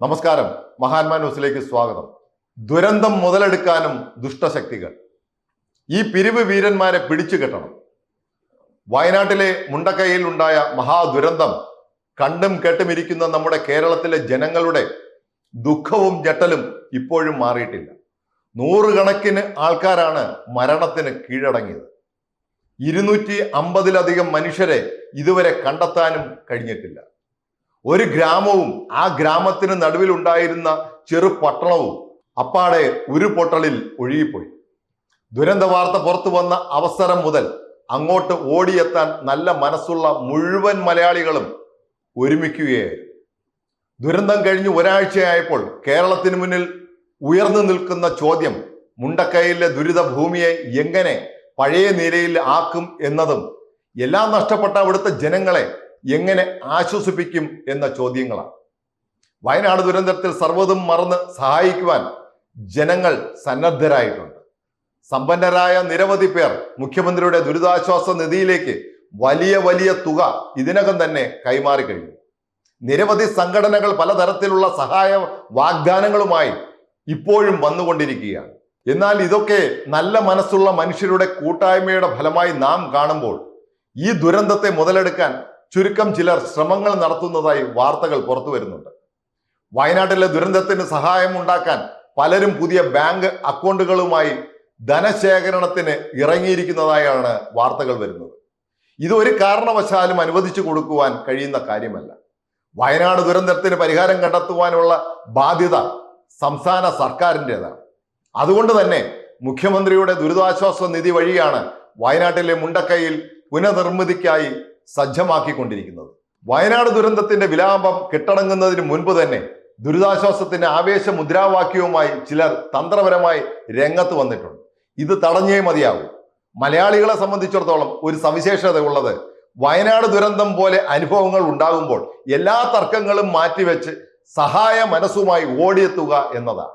നമസ്കാരം. മഹാന്മാ ന്യൂസിലേക്ക് സ്വാഗതം. ദുരന്തം മുതലെടുക്കാനും ദുഷ്ടശക്തികൾ. ഈ പിരിവ് വീരന്മാരെ പിടിച്ചു കെട്ടണം. വയനാട്ടിലെ മുണ്ടക്കൈയിൽ ഉണ്ടായ മഹാദുരന്തം കണ്ടും കേട്ടുമിരിക്കുന്ന നമ്മുടെ കേരളത്തിലെ ജനങ്ങളുടെ ദുഃഖവും ഞെട്ടലും ഇപ്പോഴും മാറിയിട്ടില്ല. നൂറുകണക്കിന് ആൾക്കാരാണ് മരണത്തിന് കീഴടങ്ങിയത്. 250-ലധികം മനുഷ്യരെ ഇതുവരെ കണ്ടെത്താനും കഴിഞ്ഞിട്ടില്ല. ഒരു ഗ്രാമവും ആ ഗ്രാമത്തിന് നടുവിൽ ഉണ്ടായിരുന്ന ചെറു പട്ടണവും അപ്പാടെ ഉരുപൊട്ടലിൽ ഒഴുകിപ്പോയി. ദുരന്ത വാർത്ത പുറത്തു വന്ന അവസരം മുതൽ അങ്ങോട്ട് ഓടിയെത്താൻ നല്ല മനസ്സുള്ള മുഴുവൻ മലയാളികളും ഒരുമിക്കുകയായിരുന്നു. ദുരന്തം കഴിഞ്ഞ് ഒരാഴ്ചയായപ്പോൾ കേരളത്തിന് മുന്നിൽ ഉയർന്നു നിൽക്കുന്ന ചോദ്യം മുണ്ടക്കൈയിലെ ദുരിത ഭൂമിയെ എങ്ങനെ പഴയ നിലയിൽ ആക്കും എന്നതും എല്ലാം നഷ്ടപ്പെട്ട അവിടുത്തെ ജനങ്ങളെ എങ്ങനെ ആശ്വസിപ്പിക്കും എന്ന ചോദ്യങ്ങളാണ്. വയനാട് ദുരന്തത്തിൽ സർവ്വതും മറന്ന് സഹായിക്കുവാൻ ജനങ്ങൾ സന്നദ്ധരായിട്ടുണ്ട്. സമ്പന്നരായ നിരവധി പേർ മുഖ്യമന്ത്രിയുടെ ദുരിതാശ്വാസ നിധിയിലേക്ക് വലിയ വലിയ തുക ഇതിനകം തന്നെ കൈമാറി കഴിഞ്ഞു. നിരവധി സംഘടനകൾ പലതരത്തിലുള്ള സഹായ വാഗ്ദാനങ്ങളുമായി ഇപ്പോഴും വന്നുകൊണ്ടിരിക്കുകയാണ്. എന്നാൽ ഇതൊക്കെ നല്ല മനസ്സുള്ള മനുഷ്യരുടെ കൂട്ടായ്മയുടെ ഫലമായി നാം കാണുമ്പോൾ ഈ ദുരന്തത്തെ മുതലെടുക്കാൻ ചുരുക്കം ചിലർ ശ്രമങ്ങൾ നടത്തുന്നതായി വാർത്തകൾ പുറത്തു വരുന്നുണ്ട്. വയനാട്ടിലെ ദുരന്തത്തിന് സഹായം ഉണ്ടാക്കാൻ പലരും പുതിയ ബാങ്ക് അക്കൗണ്ടുകളുമായി ധനശേഖരണത്തിന് ഇറങ്ങിയിരിക്കുന്നതായാണ് വാർത്തകൾ വരുന്നത്. ഇത് ഒരു കാരണവശാലും അനുവദിച്ചു കൊടുക്കുവാൻ കഴിയുന്ന കാര്യമല്ല. വയനാട് ദുരന്തത്തിന് പരിഹാരം കണ്ടെത്തുവാനുള്ള ബാധ്യത സംസ്ഥാന സർക്കാരിൻ്റെതാണ്. അതുകൊണ്ട് തന്നെ മുഖ്യമന്ത്രിയുടെ ദുരിതാശ്വാസ നിധി വഴിയാണ് വയനാട്ടിലെ മുണ്ടക്കൈയിൽ പുനർനിർമ്മിതിക്കായി സജ്ജമാക്കിക്കൊണ്ടിരിക്കുന്നത്. വയനാട് ദുരന്തത്തിന്റെ വിലാപം കെട്ടടങ്ങുന്നതിന് മുൻപ് തന്നെ ദുരിതാശ്വാസത്തിന്റെ ആവേശ മുദ്രാവാക്യവുമായി ചിലർ തന്ത്രപരമായി രംഗത്ത് വന്നിട്ടുണ്ട്. ഇത് തടഞ്ഞേ മതിയാകും. മലയാളികളെ സംബന്ധിച്ചിടത്തോളം ഒരു സവിശേഷത ഉള്ളത് വയനാട് ദുരന്തം പോലെ അനുഭവങ്ങൾ ഉണ്ടാകുമ്പോൾ എല്ലാ തർക്കങ്ങളും മാറ്റിവെച്ച് സഹായ മനസ്സുമായി ഓടിയെത്തുക എന്നതാണ്.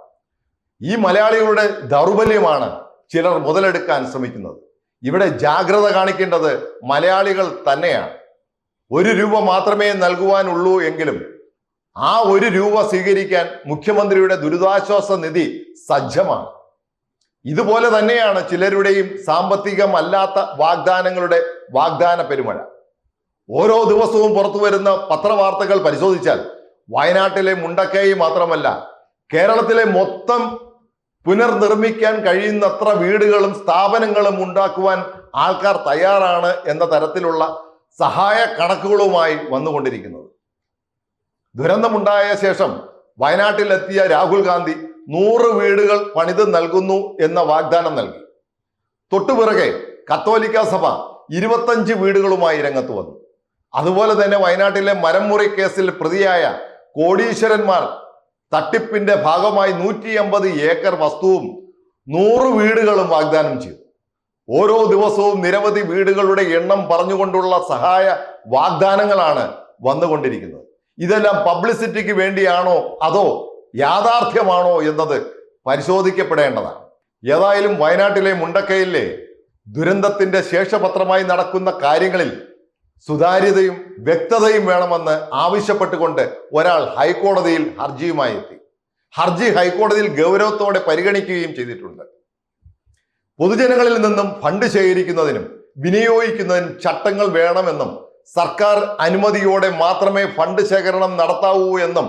ഈ മലയാളികളുടെ ദൗർബല്യമാണ് ചിലർ മുതലെടുക്കാൻ ശ്രമിക്കുന്നത്. ഇവിടെ ജാഗ്രത കാണിക്കേണ്ടത് മലയാളികൾ തന്നെയാണ്. 1 രൂപ മാത്രമേ നൽകുവാനുള്ളൂ എങ്കിലും ആ 1 രൂപ സ്വീകരിക്കാൻ മുഖ്യമന്ത്രിയുടെ ദുരിതാശ്വാസ നിധി സജ്ജമാണ്. ഇതുപോലെ തന്നെയാണ് ചിലരുടെയും സാമ്പത്തികമല്ലാത്ത വാഗ്ദാനങ്ങളുടെ വാഗ്ദാന പെരുമഴ. ഓരോ ദിവസവും പുറത്തു വരുന്ന പത്രവാർത്തകൾ പരിശോധിച്ചാൽ വയനാട്ടിലെ മുണ്ടക്കൈ മാത്രമല്ല, കേരളത്തിലെ മൊത്തം പുനർനിർമ്മിക്കാൻ കഴിയുന്നത്ര വീടുകളും സ്ഥാപനങ്ങളും ഉണ്ടാക്കുവാൻ ആൾക്കാർ തയ്യാറാണ് എന്ന തരത്തിലുള്ള സഹായ കണക്കുകളുമായി വന്നുകൊണ്ടിരിക്കുന്നത്. ദുരന്തമുണ്ടായ ശേഷം വയനാട്ടിലെത്തിയ രാഹുൽ ഗാന്ധി 100 വീടുകൾ പണിത് നൽകുന്നു എന്ന വാഗ്ദാനം നൽകി. തൊട്ടുപിറകെ കത്തോലിക്ക സഭ 25 വീടുകളുമായി രംഗത്ത് വന്നു. അതുപോലെ തന്നെ വയനാട്ടിലെ മരംമുറി കേസിൽ പ്രതിയായ കോടീശ്വരന്മാർ തട്ടിപ്പിന്റെ ഭാഗമായി 150 ഏക്കർ വസ്തുവും 100 വീടുകളും വാഗ്ദാനം ചെയ്തു. ഓരോ ദിവസവും നിരവധി വീടുകളുടെ എണ്ണം പറഞ്ഞുകൊണ്ടുള്ള സഹായ വാഗ്ദാനങ്ങളാണ് വന്നുകൊണ്ടിരിക്കുന്നത്. ഇതെല്ലാം പബ്ലിസിറ്റിക്ക് വേണ്ടിയാണോ അതോ യാഥാർത്ഥ്യമാണോ എന്നത് പരിശോധിക്കപ്പെടേണ്ടതാണ്. ഏതായാലും വയനാട്ടിലെ മുണ്ടക്കൈയിലെ ദുരന്തത്തിന്റെ ശേഷപത്രമായി നടക്കുന്ന കാര്യങ്ങളിൽ സുതാര്യതയും വ്യക്തതയും വേണമെന്ന് ആവശ്യപ്പെട്ടുകൊണ്ട് ഒരാൾ ഹൈക്കോടതിയിൽ ഹർജിയുമായി എത്തി. ഹർജി ഹൈക്കോടതിയിൽ ഗൗരവത്തോടെ പരിഗണിക്കുകയും ചെയ്തിട്ടുണ്ട്. പൊതുജനങ്ങളിൽ നിന്നും ഫണ്ട് ശേഖരിക്കുന്നതിനും വിനിയോഗിക്കുന്നതിനും ചട്ടങ്ങൾ വേണമെന്നും സർക്കാർ അനുമതിയോടെ മാത്രമേ ഫണ്ട് ശേഖരണം നടത്താവൂ എന്നും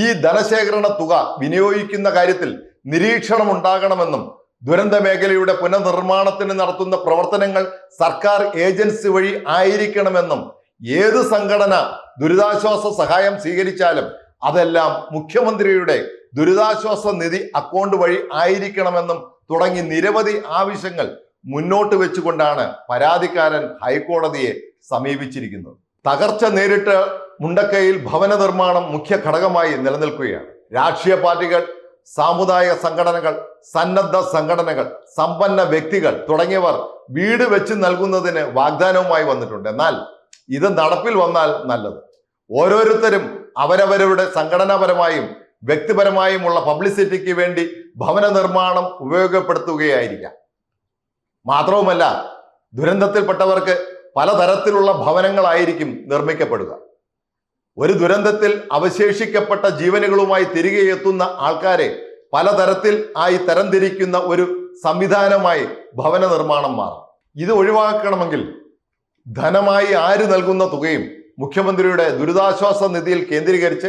ഈ ധനശേഖരണ തുക വിനിയോഗിക്കുന്ന കാര്യത്തിൽ നിരീക്ഷണം ഉണ്ടാകണമെന്നും ദുരന്ത മേഖലയുടെ പുനർനിർമ്മാണത്തിന് നടത്തുന്ന പ്രവർത്തനങ്ങൾ സർക്കാർ ഏജൻസി വഴി ആയിരിക്കണമെന്നും ഏത് സംഘടന ദുരിതാശ്വാസ സഹായം സ്വീകരിച്ചാലും അതെല്ലാം മുഖ്യമന്ത്രിയുടെ ദുരിതാശ്വാസ നിധി അക്കൗണ്ട് വഴി ആയിരിക്കണമെന്നും തുടങ്ങി നിരവധി ആവശ്യങ്ങൾ മുന്നോട്ട് വെച്ചുകൊണ്ടാണ് പരാതിക്കാരൻ ഹൈക്കോടതിയെ സമീപിച്ചിരിക്കുന്നത്. തകർച്ച നേരിട്ട മുണ്ടക്കൈയിൽ ഭവന നിർമ്മാണം മുഖ്യ ഘടകമായി നിലനിൽക്കുകയാണ്. രാഷ്ട്രീയ പാർട്ടികൾ, സാമുദായിക സംഘടനകൾ, സന്നദ്ധ സംഘടനകൾ, സമ്പന്ന വ്യക്തികൾ തുടങ്ങിയവർ വീട് വെച്ച് നൽകുന്നതിന് വാഗ്ദാനവുമായി വന്നിട്ടുണ്ട്. എന്നാൽ ഇത് നടപ്പിൽ വന്നാൽ നല്ലത്. ഓരോരുത്തരും അവരവരുടെ സംഘടനാപരമായും വ്യക്തിപരമായുമുള്ള പബ്ലിസിറ്റിക്ക് വേണ്ടി ഭവന നിർമ്മാണം ഉപയോഗപ്പെടുത്തുകയായിരിക്കാം. മാത്രവുമല്ല, ദുരന്തത്തിൽപ്പെട്ടവർക്ക് പലതരത്തിലുള്ള ഭവനങ്ങളായിരിക്കും നിർമ്മിക്കപ്പെടുക. ഒരു ദുരന്തത്തിൽ അവശേഷിക്കപ്പെട്ട ജീവനുകളുമായി തിരികെ എത്തുന്ന ആൾക്കാരെ പലതരത്തിൽ ആയി തരംതിരിക്കുന്ന ഒരു സംവിധാനമായി ഭവന നിർമ്മാണം മാറും. ഇത് ഒഴിവാക്കണമെങ്കിൽ ധനമായി ആര് നൽകുന്ന തുകയും മുഖ്യമന്ത്രിയുടെ ദുരിതാശ്വാസ നിധിയിൽ കേന്ദ്രീകരിച്ച്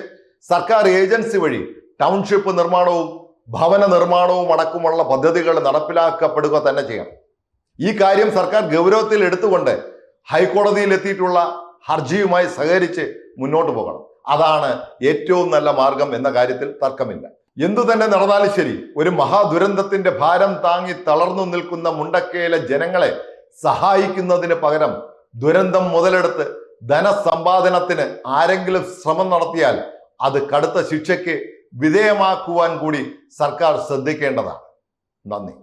സർക്കാർ ഏജൻസി വഴി ടൗൺഷിപ്പ് നിർമ്മാണവും ഭവന നിർമ്മാണവും അടക്കമുള്ള പദ്ധതികൾ നടപ്പിലാക്കപ്പെടുക തന്നെ ചെയ്യണം. ഈ കാര്യം സർക്കാർ ഗൗരവത്തിൽ എടുത്തുകൊണ്ട് ഹൈക്കോടതിയിൽ എത്തിയിട്ടുള്ള ഹർജിയുമായി സഹകരിച്ച് മുന്നോട്ട് പോകണം. അതാണ് ഏറ്റവും നല്ല മാർഗം എന്ന കാര്യത്തിൽ തർക്കമില്ല. എന്തു തന്നെ നടന്നാലും ശരി, ഒരു മഹാദുരന്തത്തിന്റെ ഭാരം താങ്ങി തളർന്നു നിൽക്കുന്ന മുണ്ടക്കയിലെ ജനങ്ങളെ സഹായിക്കുന്നതിന് പകരം ദുരന്തം മുതലെടുത്ത് ധനസമ്പാദനത്തിന് ആരെങ്കിലും ശ്രമം നടത്തിയാൽ അത് കടുത്ത ശിക്ഷയ്ക്ക് വിധേയമാക്കുവാൻ കൂടി സർക്കാർ ശ്രദ്ധിക്കേണ്ടതാണ്. നന്ദി.